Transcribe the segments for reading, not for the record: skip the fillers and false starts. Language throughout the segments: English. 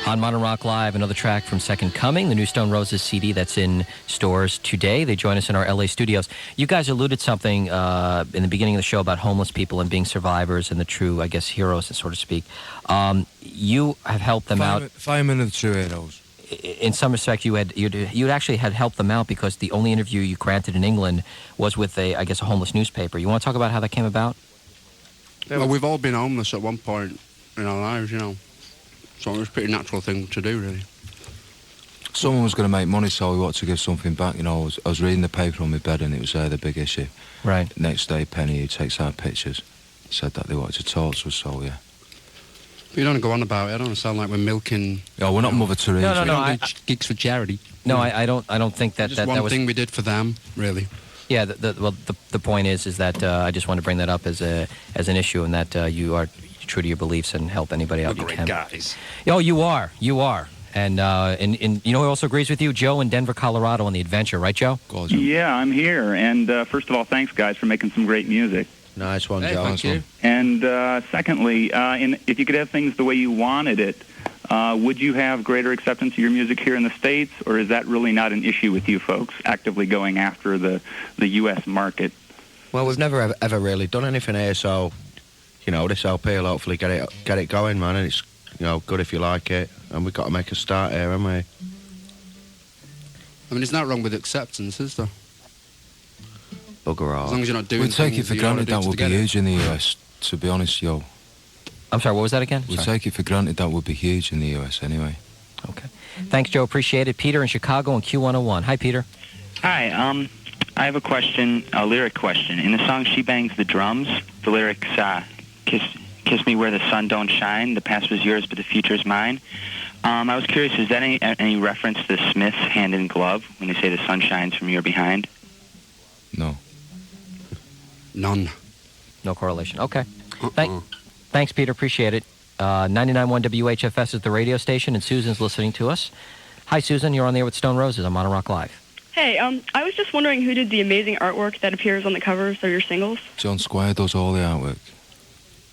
On Modern Rock Live, another track from Second Coming, the new Stone Roses CD that's in stores today. They join us in our LA studios. You guys alluded something in the beginning of the show about homeless people and being survivors and the true, I guess, heroes, so to speak. You have helped them out. Firemen are the true heroes. In some respect, you actually had helped them out because the only interview you granted in England was with a homeless newspaper. You want to talk about how that came about? Well, we've all been homeless at one point in our lives, you know. So it was a pretty natural thing to do, really. Someone was going to make money, so we wanted to give something back. You know, I was reading the paper on my bed, and it was the big issue. Right. Next day, Penny, who takes out pictures, said that they wanted to talk to us, so yeah. But you don't go on about it. I don't sound like we're milking. Yeah, we're not Mother Teresa. No. We don't do gigs for charity. No, I don't think that Just one was thing we did for them, really. Yeah, the point is that I just want to bring that up as an issue, and that you are true to your beliefs and help anybody out you great can. guys. Oh, you are, and you know who also agrees with you? Joe in Denver, Colorado, on the adventure, right, Joe? Yeah, I'm here, and first of all, thanks guys for making some great music. Nice one, Hey, Joe. thank you. And secondly, if you could have things the way you wanted it, would you have greater acceptance of your music here in the States, or is that really not an issue with you folks actively going after the U.S. market? Well, we've never ever really done anything here, so you know, this LP will hopefully get it going, man. And it's good if you like it, and we've got to make a start here, haven't we? I mean, it's not wrong with acceptance, is there? Bugger As off. long as you're not doing We take it things for you don't granted wanna that do would to be get it. huge in the US, to be honest, yo. I'm sorry, what was that again? We Sorry. take it for granted that would be huge in the US anyway. Okay. Thanks, Joe. Appreciate it. Peter in Chicago on Q101. Hi, Peter. Hi, I have a question, a lyric question. In the song She Bangs the Drums, the lyrics, kiss me where the sun don't shine, the past was yours, but the future's mine. I was curious, is that any reference to the Smiths' Hand in Glove, when they say the sun shines from your behind? No. None. No correlation. Okay. Thanks, Peter. Appreciate it. 99.1 WHFS is the radio station, and Susan's listening to us. Hi, Susan. You're on the air with Stone Roses on Modern Rock Live. Hey, I was just wondering who did the amazing artwork that appears on the covers of your singles? John Squire does all the artwork.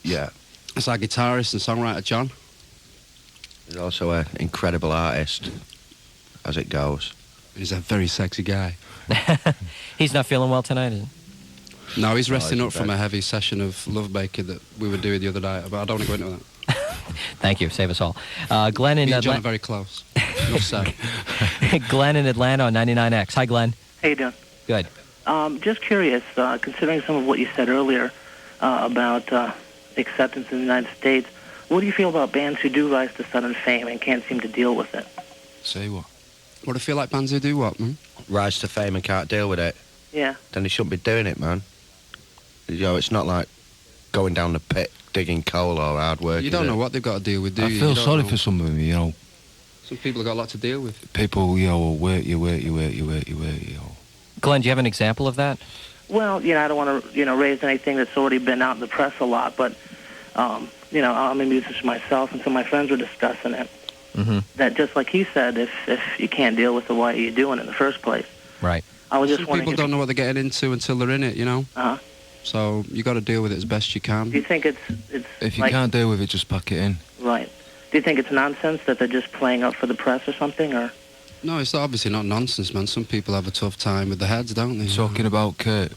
Yeah. It's our guitarist and songwriter, John. He's also an incredible artist, as it goes. He's a very sexy guy. He's not feeling well tonight, is he? No, he's resting he's up from a heavy session of lovemaking that we were doing the other night, but I don't want to go into that. Thank you. Save us all. Glenn in Me and John are Atlanta. very close. Enough said. Glenn in Atlanta on 99X. Hi, Glenn. How you doing? Good. Just curious, considering some of what you said earlier about acceptance in the United States, what do you feel about bands who do rise to sudden fame and can't seem to deal with it? Say what? What do I feel like bands who do what, man? Rise to fame and can't deal with it. Yeah. Then they shouldn't be doing it, man. It's not like going down the pit, digging coal or hard work. You don't know what they've got to deal with, do I you? feel You don't sorry know. for some of them, you know. Some people have got a lot to deal with. People, will work you. Glenn, do you have an example of that? Well, I don't want to, raise anything that's already been out in the press a lot, but, I'm a musician myself, and some of my friends were discussing it. Mm-hmm. That just like he said, if you can't deal with it, why are you doing it in the first place? Right. I was just Some wondering. people don't know what they're getting into until they're in it, you know? Uh-huh. So you got to deal with it as best you can. Do you think it's If you like, can't deal with it, just pack it in. Right. Do you think it's nonsense that they're just playing up for the press or something, or? No, it's obviously not nonsense, man. Some people have a tough time with their heads, don't they? Talking about Kurt.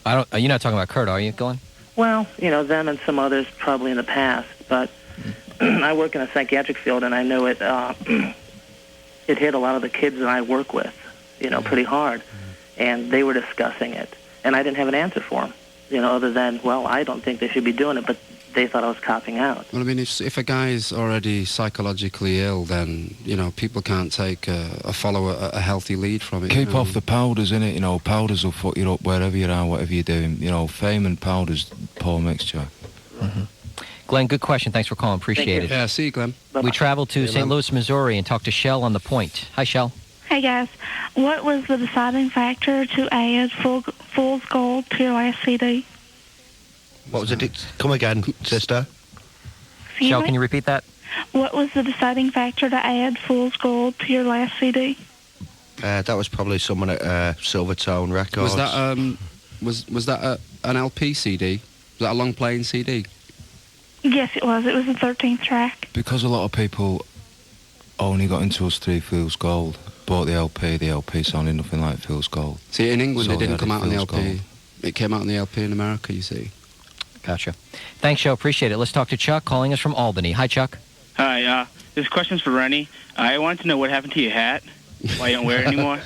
You're not talking about Kurt, are you, Glenn? Well, them and some others probably in the past, but I work in a psychiatric field, and I know it it hit a lot of the kids that I work with, pretty hard, and they were discussing it, and I didn't have an answer for them, other than, well, I don't think they should be doing it, but they thought I was copping out. Well, I mean, if a guy's already psychologically ill, then, people can't take a healthy lead from it. Keep off the powders, innit? Powders will fuck you up wherever you are, whatever you're doing. Fame and powders, poor mixture. Mm-hmm. Glenn, good question. Thanks for calling. Appreciate it. Yeah, see you, Glenn. We traveled to St. Louis, Missouri, and talked to Shell on the Point. Hi, Shell. Hey guys, what was the deciding factor to add Fool's Gold to your last CD? What was it? Come again, sister. Excuse Shell, me? can you repeat that? What was the deciding factor to add Fool's Gold to your last CD? That was probably someone at Silvertone Records. Was that was that an LP CD? Was that a long playing CD? Yes, it was. It was the 13th track. Because a lot of people only got into us through Fool's Gold, bought the LP sounded nothing like Fool's Gold. See, in England So it they didn't added come out on the Fool's LP. Gold. It came out on the LP in America, you see. Gotcha. Thanks, Joe. Appreciate it. Let's talk to Chuck, calling us from Albany. Hi, Chuck. Hi, this question's for Rennie. I wanted to know what happened to your hat. Why you don't wear it anymore?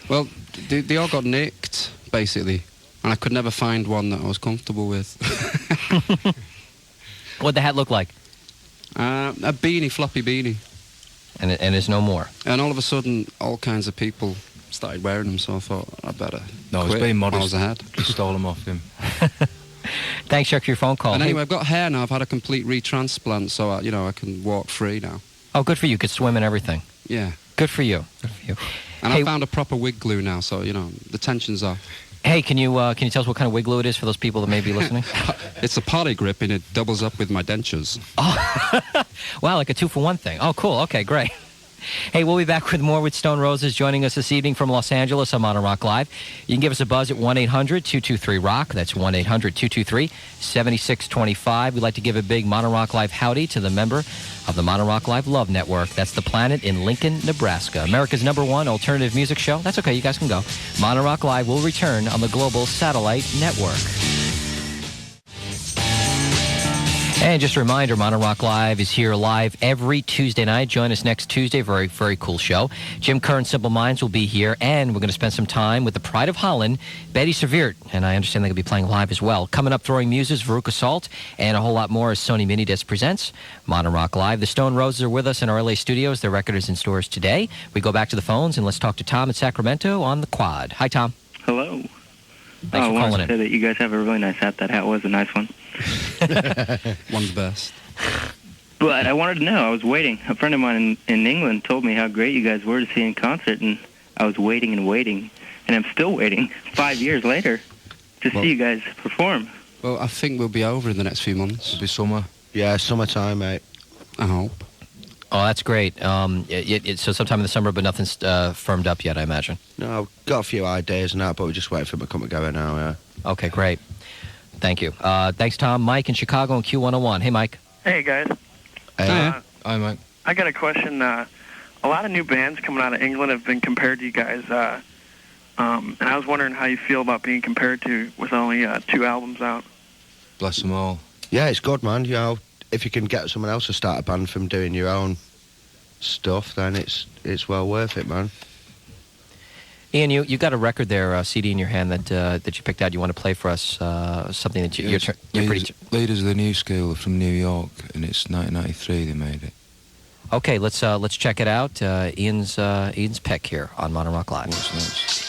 Well, they all got nicked, basically. And I could never find one that I was comfortable with. What'd the hat look like? A beanie, floppy beanie. And there's no more. And all of a sudden, all kinds of people started wearing them, so I thought I better No, he's quit being while I modest. was ahead. Just stole them off him. Thanks, Chuck, for your phone call. And Hey- anyway, I've got hair now. I've had a complete retransplant, so I can walk free now. Oh, good for you. You could swim and everything. Yeah. Good for you. Good for you. And Hey- I found a proper wig glue now, so the tension's off. Hey, can you tell us what kind of wig glue it is for those people that may be listening? It's a poly grip, and it doubles up with my dentures. Wow, like a 2-for-1 thing. Oh, cool. Okay, great. Hey, we'll be back with more with Stone Roses joining us this evening from Los Angeles on Modern Rock Live. You can give us a buzz at 1-800-223-ROCK. That's 1-800-223-7625. We'd like to give a big Modern Rock Live howdy to the member of the Modern Rock Live Love Network. That's The Planet in Lincoln, Nebraska. America's #1 alternative music show. That's okay, you guys can go. Modern Rock Live will return on the Global Satellite Network. And just a reminder, Modern Rock Live is here live every Tuesday night. Join us next Tuesday. Very, very cool show. Jim Kerr and Simple Minds will be here, and we're going to spend some time with the Pride of Holland, Betty Severt, and I understand they're going to be playing live as well. Coming up, Throwing Muses, Veruca Salt, and a whole lot more as Sony Minidisc presents Modern Rock Live. The Stone Roses are with us in our LA studios. Their record is in stores today. We go back to the phones, and let's talk to Tom in Sacramento on the quad. Hi, Tom. Hello. Thanks for I wanted calling to in. say that you guys have a really nice hat. That hat was a nice one. One's best. But I wanted to know, I was waiting. A friend of mine in England told me how great you guys were to see in concert, and I was waiting and waiting, and I'm still waiting 5 years later to see you guys perform. Well, I think we'll be over in the next few months. It'll be summer. Yeah, summertime, mate. I hope. Oh, that's great. So sometime in the summer, but nothing's firmed up yet, I imagine. No, I've got a few ideas and that, but we're just waiting for them to come together now, yeah. Okay, great. Thank you. Thanks, Tom. Mike in Chicago on Q101. Hey, Mike. Hey, guys. Hey. Hi, mate. I got a question. A lot of new bands coming out of England have been compared to you guys, and I was wondering how you feel about being compared to with only 2 albums out. Bless them all. Yeah, it's good, man. If you can get someone else to start a band from doing your own stuff, then it's well worth it, man. Ian, you got a record there, CD in your hand that you picked out. You want to play for us something that you're pretty... Leaders of the New School from New York, and it's 1993 they made it. Okay, let's check it out. Ian's pick here on Modern Rock Live. What's next?